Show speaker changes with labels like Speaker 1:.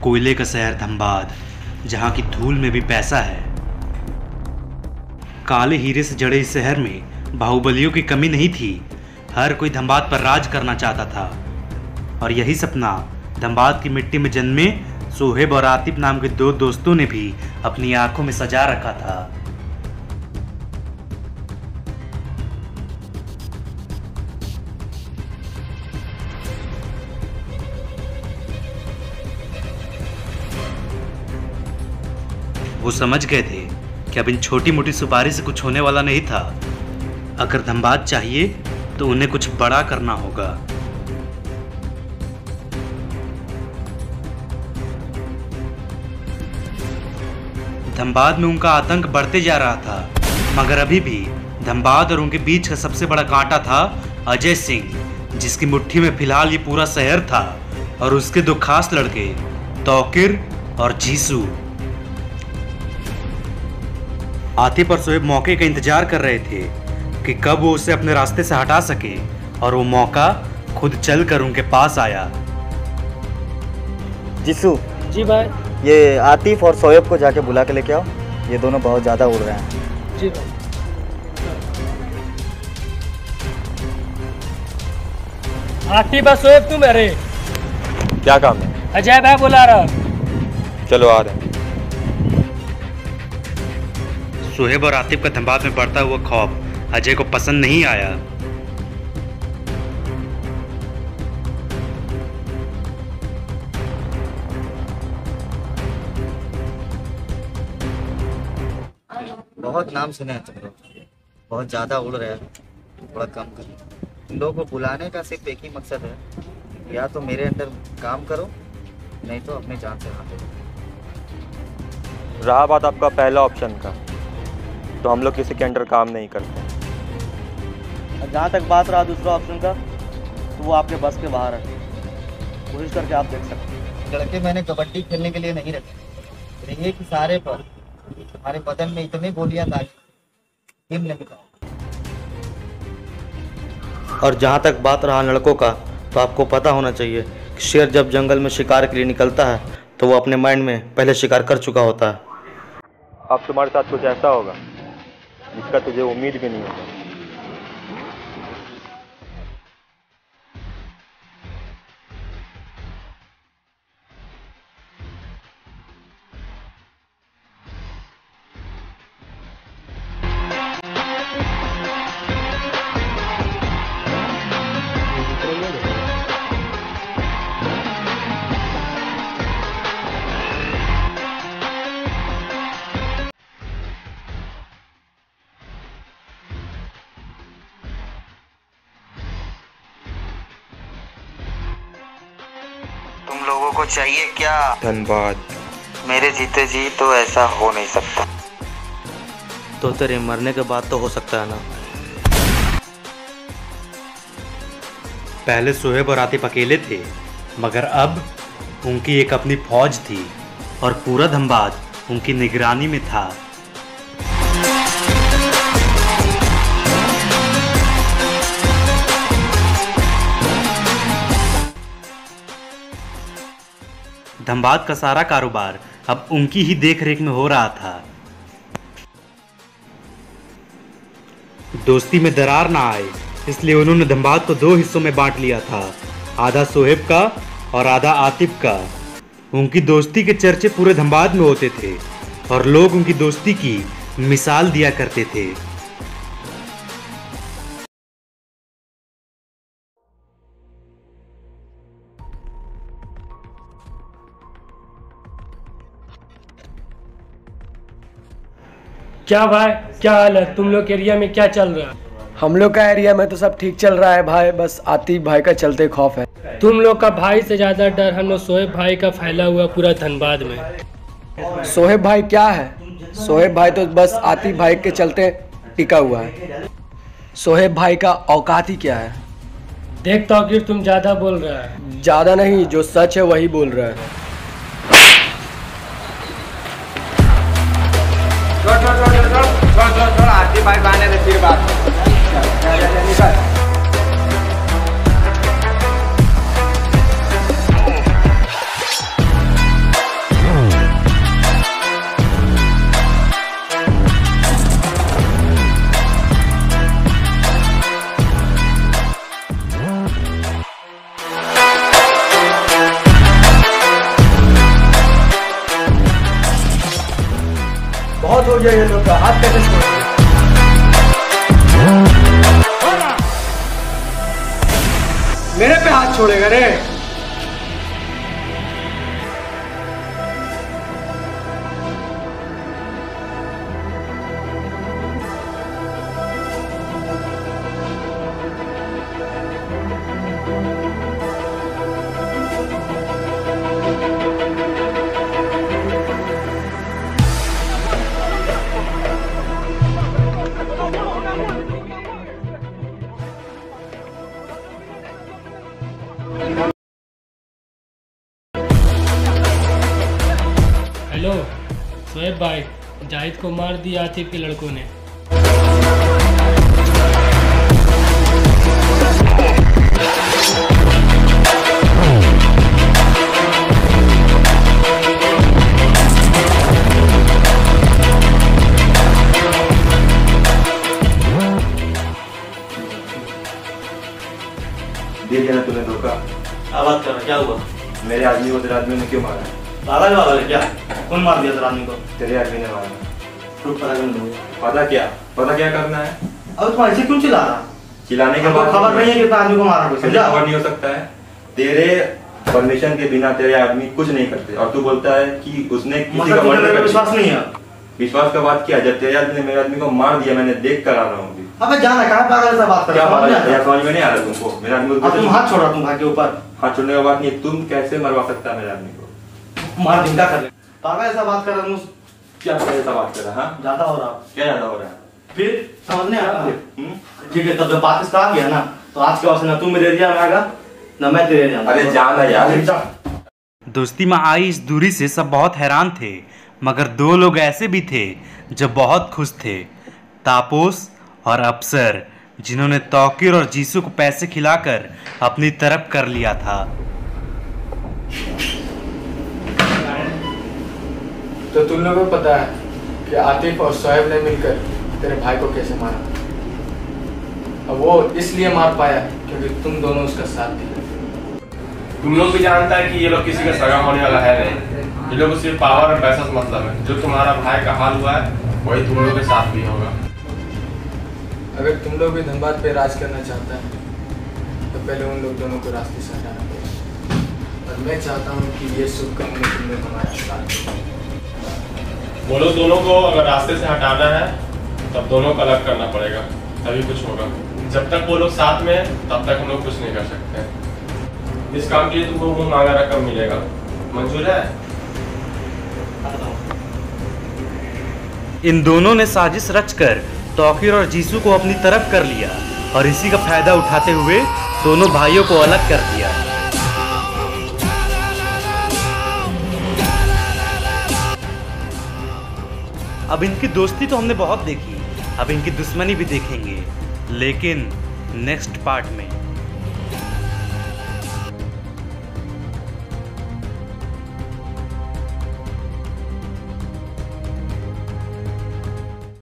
Speaker 1: कोयले का शहर धनबाद, जहाँ की धूल में भी पैसा है। काले हीरे से जड़े इस शहर में बाहुबलियों की कमी नहीं थी। हर कोई धनबाद पर राज करना चाहता था और यही सपना धनबाद की मिट्टी में जन्मे सोहेब और आतिफ नाम के दो दोस्तों ने भी अपनी आंखों में सजा रखा था। वो समझ गए थे कि अब इन छोटी मोटी सुपारी से कुछ होने वाला नहीं था। अगर धनबाद चाहिए तो उन्हें कुछ बड़ा करना होगा। धनबाद में उनका आतंक बढ़ते जा रहा था, मगर अभी भी धनबाद और उनके बीच का सबसे बड़ा कांटा था अजय सिंह, जिसकी मुट्ठी में फिलहाल ये पूरा शहर था, और उसके दो खास लड़के तौकीर और जीसू। आतिफ और सोहेब मौके का इंतजार कर रहे थे कि कब वो उसे अपने रास्ते से हटा सके, और वो मौका खुद चलकर उनके पास आया।
Speaker 2: जीसू
Speaker 3: जी भाई।
Speaker 2: ये आतिफ और सोहेब को जाके बुला के लेके आओ, ये दोनों बहुत ज़्यादा उड़ रहे हैं।
Speaker 3: जी भाई। आतिफ और सोहेब तुम? अरे
Speaker 4: क्या काम है?
Speaker 3: अजय भाई बुला रहा।
Speaker 4: चलो आ रहे हैं।
Speaker 1: सोहेब और आतिफ का धनबाद में बढ़ता हुआ खौफ अजय को पसंद नहीं आया।
Speaker 2: बहुत नाम सुने हैं तुम लोग, बहुत ज़्यादा उड़ रहे हैं, थोड़ा कम करो। इन लोगों को बुलाने का सिर्फ एक ही मकसद है, या तो मेरे अंडर काम करो, नहीं तो अपने जान से हाथ दो।
Speaker 4: रहा बात आपका पहला ऑप्शन का, तो हम लोग किसी के अंडर काम नहीं करते।
Speaker 2: और जहाँ तक बात रहा दूसरा ऑप्शन का, तो वो आपके बस के बाहर है, कोशिश करके आप देख सकते हैं। लड़के मैंने कबड्डी खेलने के लिए नहीं रखे, ये कि सारे पर हमारे बदन में इतनी गोलियां दागी, हिम नहीं पाओ। और जहाँ तक बात रहा लड़कों का, तो आपको पता होना चाहिए कि शेर जब जंगल में शिकार के लिए निकलता है तो वो अपने माइंड में पहले शिकार कर चुका होता है।
Speaker 4: अब तुम्हारे साथ कुछ ऐसा होगा जिसका तुझे उम्मीद भी नहीं होगा।
Speaker 2: तुम लोगों को चाहिए क्या?
Speaker 4: धनबाद।
Speaker 2: मेरे जीते जी तो ऐसा हो नहीं सकता। तो तेरे मरने के बाद तो हो सकता है ना।
Speaker 1: पहले सोहेब और आतिफ अकेले थे, मगर अब उनकी एक अपनी फौज थी और पूरा धनबाद उनकी निगरानी में था। धनबाद का सारा कारोबार अब उनकी ही देखरेख में हो रहा था। दोस्ती में दरार ना आए, इसलिए उन्होंने धनबाद को दो हिस्सों में बांट लिया था, आधा सोहेब का और आधा आतिफ का। उनकी दोस्ती के चर्चे पूरे धनबाद में होते थे और लोग उनकी दोस्ती की मिसाल दिया करते थे।
Speaker 3: क्या भाई, क्या हाल है? तुम लोग के एरिया में क्या चल रहा है?
Speaker 5: हम लोग का एरिया में तो सब ठीक चल रहा है भाई, बस आतिफ भाई का चलते खौफ है।
Speaker 3: तुम लोग का भाई से ज़्यादा डर हम लोग सोहेब भाई का फैला हुआ पूरा धनबाद में।
Speaker 5: सोहेब भाई क्या है? सोहेब भाई तो बस आतिफ भाई के चलते टिका हुआ है। सोहेब भाई का औकात ही क्या है?
Speaker 3: देख तौकीर, तुम ज़्यादा बोल रहा है।
Speaker 5: ज़्यादा नहीं, जो सच है वही बोल रहा है।
Speaker 6: आतिफ भाई को आने दे, फिर बात।
Speaker 5: हो गया ये लोग का, हाथ कैसे छोड़ दिया? मेरे पे हाथ छोड़ेगा रे?
Speaker 3: हेलो शोएब भाई, जाहिद को मार दिया आतिफ के लड़कों ने।
Speaker 4: दे दिया ना तूने धोखा।
Speaker 1: क्या बात कर रहा है? क्या हुआ?
Speaker 4: मेरे आदमी को तेरे आदमी ने क्यों मारा?
Speaker 1: पागल वागल है क्या? कौन मार दिया तेरे आदमी को?
Speaker 4: तेरे आदमी ने मारा।
Speaker 1: रुक, पता कर लूंगा।
Speaker 4: पता क्या करना है?
Speaker 1: अब तुम ऐसे क्यों चिल्ला रहा?
Speaker 4: चिल्लाने के
Speaker 1: हमको
Speaker 4: बाद
Speaker 1: खबर नहीं है कि इतना आदमी को मारा कोई, समझा?
Speaker 4: खबर नहीं हो सकता है। तेरे परमिशन के बिना तेरे आदमी कुछ नहीं करते और तू बोलता है कि उसने किसी
Speaker 1: मतलब
Speaker 4: का
Speaker 1: तुझे
Speaker 4: मर्डर
Speaker 1: मेरे पे
Speaker 4: कर
Speaker 1: विश्वास
Speaker 4: दिया।
Speaker 1: नहीं है?
Speaker 4: विश्वास का बात क्या? जब तेरे आदमी ने मेरे आदमी को मार दिया, मैंने देख कर आ रहा हूँ अभी।
Speaker 1: अबे जाना, कहाँ पागल ऐसा बात कर
Speaker 4: क्या
Speaker 1: रहा है?
Speaker 4: मारा?
Speaker 1: समझ नहीं आता?
Speaker 4: समझ में नहीं आ रहा तुमको? मेरे आदमी
Speaker 1: अब तुम
Speaker 4: को
Speaker 1: हाथ छोड़ रहा, तुम भाई के ऊपर
Speaker 4: हाथ छोड़ने का बात नहीं है। तुम कैसे मरवा सकता है मेरे आदमी को?
Speaker 1: मार जिंदा कर ले। पागल ऐसा बात कर रहा हूँ,
Speaker 4: क्या ऐसा बात कर रहा है? हाँ?
Speaker 1: ज्यादा हो रहा।
Speaker 4: क्या ज्यादा हो रहा है?
Speaker 1: फिर समझ नहीं आता?
Speaker 4: हम्म?
Speaker 1: ठीक है, तब जब पाकिस्तान गया ना, तो आज के बाद से ना तू मेरे एरिया में आएगा ना मैं तेरे एरिया में।
Speaker 4: अरे जाना यार।
Speaker 1: जा।
Speaker 7: दोस्ती में आई इस दूरी से सब बहुत हैरान थे, मगर दो लोग ऐसे भी थे जो बहुत खुश थे, तापोस और अफसर, जिन्होंने तौकीर और जीसू को पैसे खिलाकर अपनी तरफ कर लिया था।
Speaker 5: तो तुम लोगों को पता है कि आतिफ और शोएब ने मिलकर तेरे भाई को कैसे मारा? अब वो इसलिए मार पाया क्योंकि तुम दोनों उसका साथ दिए।
Speaker 6: तुम लोग भी जानता है कि ये लोग किसी का सगा होने वाला है नहीं। ये लोग को सिर्फ पावर और पैसा से मतलब है। जो तुम्हारा भाई का हाल हुआ है वही तुम लोग के साथ भी होगा।
Speaker 5: अगर तुम लोग भी धनबाद पे राज करना चाहता है तो पहले उन लोग दोनों को रास्ते से हटाना पड़ेगा। और मैं चाहता हूँ कि ये शुभ काम में तुम लोग हमारा साथ दो।
Speaker 6: वो लोग दोनों को अगर रास्ते से हटाना है तब दोनों को अलग करना पड़ेगा, तभी कुछ होगा। जब तक वो लोग साथ में हैं तब तक हम लोग कुछ नहीं कर सकते। इस काम के लिए तुमको मुंह मांगा रकम मिलेगा, मंजूर है?
Speaker 7: इन दोनों ने साजिश रचकर तौकीर और जीसू को अपनी तरफ कर लिया और इसी का फायदा उठाते हुए दोनों भाइयों को अलग कर दिया। अब इनकी दोस्ती तो हमने बहुत देखी, अब इनकी दुश्मनी भी देखेंगे, लेकिन नेक्स्ट पार्ट में।